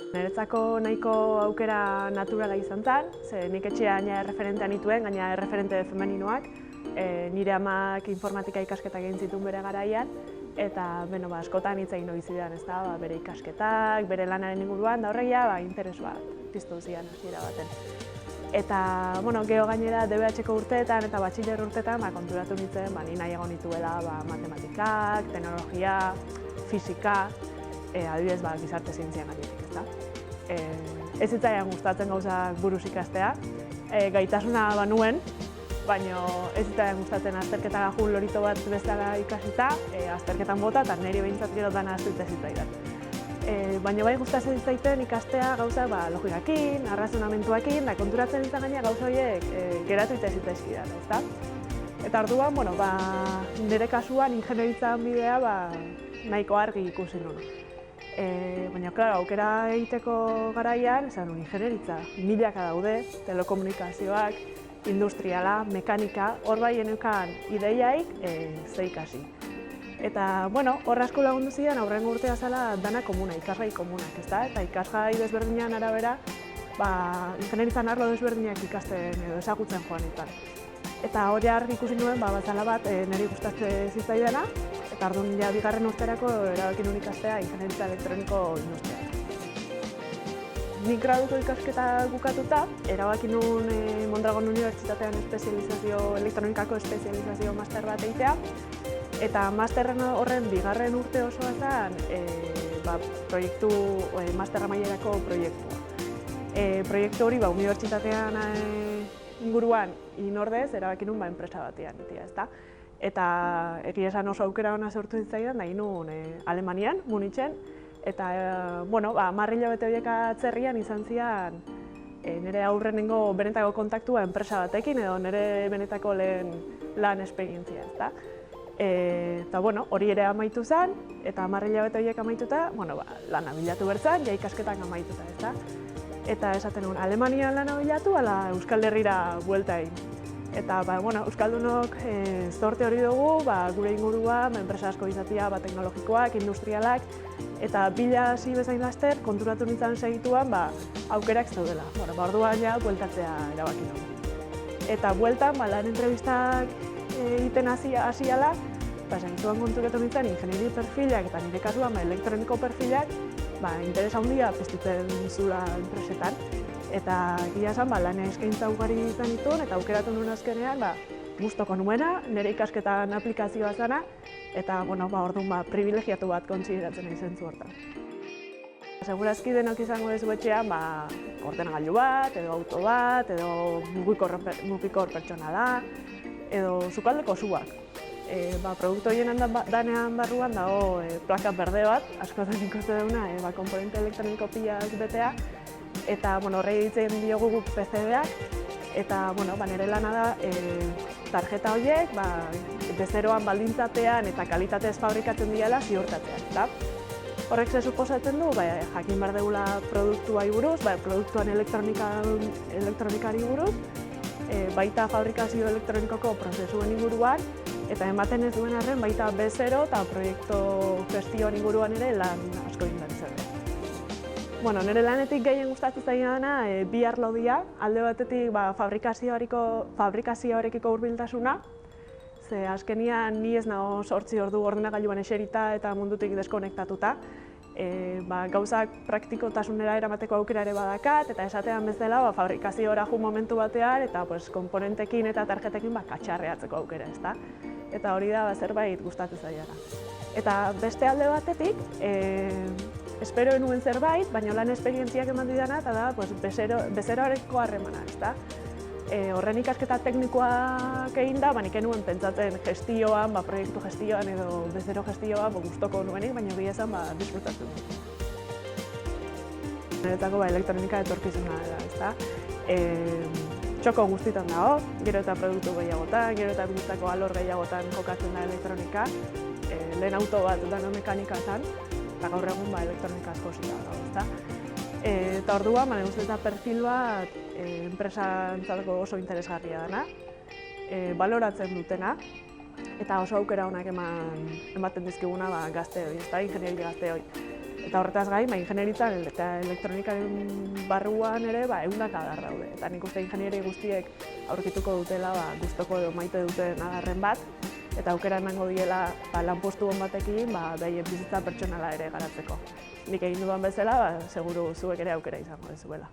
Niretzako nahiko aukera naturala izan zen, ze nik etxean erreferentean nituen, gaina erreferente femeninoak. Nire amak informatika ikasketak egin zituen bere garaian, eta askotan hitz egin bizidan, bere ikasketak, bere lanaren inguruan, da horregia interes bat piztu zian hasiera baten. Eta geho gainera DBH-ko urteetan eta batxiler urteetan konturatu nintzen ni nahiago nituela matematikak, teknologia, fisika, adibidez gizarte zientzian gaitetik, ezta? Ez zitzaidan gustatzen gauzak buruz ikastea, gaitasuna banuen, baina ez zitzaidan gustatzen azterketa gajun lorito bat bezala ikasita, azterketan bota eta niri behintzat gero dana aztuite zitzaidan. Baina bai gustatzen zitzaiten ikastea gauza logikakin, arrazonamentuakin, da konturatzen nintzen gaina gauza horiek geratu ite zitzaizkidan, ezta? Eta orduan, nire kasuan ingeniaritzan bidea nahiko argi ikusi nuen. Baina, aukera egiteko garaian, esan nuen ingeniaritza, milaka daude, telekomunikazioak, industriala, mekanika, hor bai geneukan ideiaik ze ikasi. Eta, hor asko lagundu zidan, aurrengo urtea zela dana komuna, ikasgai komunak, ezta? Eta ikasgai desberdinean arabera, ingeniaritzan arlo desberdinak ikasten edo ezagutzen joan nintzen. Eta hori argi ikusi nuen, batzala bat niri gustatzen zitzaidana, eta orduan bigarren urterako erabaki nuen ikastea ingeniaritza elektroniko industriala. Nik graduko ikasketa bukatuta, erabaki nuen Mondragon Unibertsitatean elektronikako espezializazio master bat egitea, eta masterren horren bigarren urte osoa zen masterra mailerako proiektua. Proiektu hori unibertsitatean inguruan inordez erabaki nuen enpresa batean egitea, ezta? Eta egia esan oso aukera ona sortu zitzaidan, da nuen Alemanian, Munitzen, eta 10 hilabete horiek atzerrian izan zian nire aurrenengo benetako kontaktua enpresa batekin edo nire benetako lehen lan esperientzia, ezta? Eta hori ere amaitu zen, eta 10 hilabete horiek amaituta, lana bilatu bertzan, ikasketak amaituta, ezta? Eta esaten nuen, Alemanian lana bilatu, ala Euskal Herrira buelta egin. Eta Euskaldunok zorte hori dugu, gure inguruan, enpresa asko izatea, teknologikoak, industrialak, eta bila hasi bezain laster, konturatu nintzen segituan, aukerak zaudela. Orduan bueltatzea erabaki nuen. Eta bueltan, lan entrevistak egiten hasiala, segituan konturatu nintzen ingenieri perfilak eta nire kasuan elektroniko perfilak, interes handia piztuten zula enpresetan. Eta egia esan, lan eskaintza ugari izan dituen, eta aukeratu nuen azkenean, gustoko nuena, nire ikasketan aplikazioa zana, eta orduan privilegiatu bat kontsideratzen nahi zentzu hortan. Segurazki denok izango dezu etxean, ordenagailu bat, edo auto bat, edo mugikor pertsonala, edo sukaldeko suak. Produktu horien danean barruan dago plaka berde bat, askotan ikuste duguna, komponente elektroniko pilak betea, eta horrei ditzen diogu guk PCB-ak, eta nire lana da tarjeta horiek bezeroan baldintzapean eta kalitatez fabrikatzen diala ziurtatzea. Horrek ze suposatzen du, jakin behar dugula produktuari buruz, produktuan elektronikari buruz, baita fabrikazio elektronikoko prozesuen inguruan, eta ematen ez duen arren baita bezero eta proiektu gestioan inguruan ere lan asko egin behar izan. Nire lanetik gehien gustatzen zaidana bi arlo dira, alde batetik fabrikazioarekiko hurbiltasuna, ze azkenian ni ez nago 8 ordu ordenagailuan eserita eta mundutik deskonektatuta. Gauzak praktikotasunera eramateko aukera ere badakat, eta esatean bezala fabrikaziora ju momentu batean eta komponentekin eta tarjetekin katxarreatzeko aukera, ezta? Eta hori da zerbait gustatzen zaidana. Eta beste alde batetik, espero nuen zerbait, baina lan esperientziak eman didana, eta da bezeroarekiko harremana, ezta? Horren ikasketa teknikoak egin da, nik enuen pentsatzen gestioan, proiektu gestioan edo bezero gestioan gustoko nuenik, baina egia esan disfrutatzen dut. Niretzako elektronika etorkizuna da, ezta? Txoko guztietan dago, gero eta produktu gehiagotan, gero eta bizitako alor gehiagotan jokatzen da elektronika. Lehen auto bat dano mekanika zen, eta gaur egun elektronika asko zita dago, ezta? Eta orduan, uste perfil bat enpresantzako oso interesgarria dena, baloratzen dutena, eta oso aukera honak ematen dizkiguna gazteoi, ingeniari gazteoi. Eta horretaz gain, ingenieritzan eta elektronikaren barruan ere ehundaka adar daude. Eta nik uste ingenieri guztiek aurkituko dutela gustoko edo maite duten adarren bat, eta aukera emango diela lanpostu on batekin beraien bizitza pertsonala ere garatzeko. Nik egin dudan bezala, seguru zuek ere aukera izango dezuela.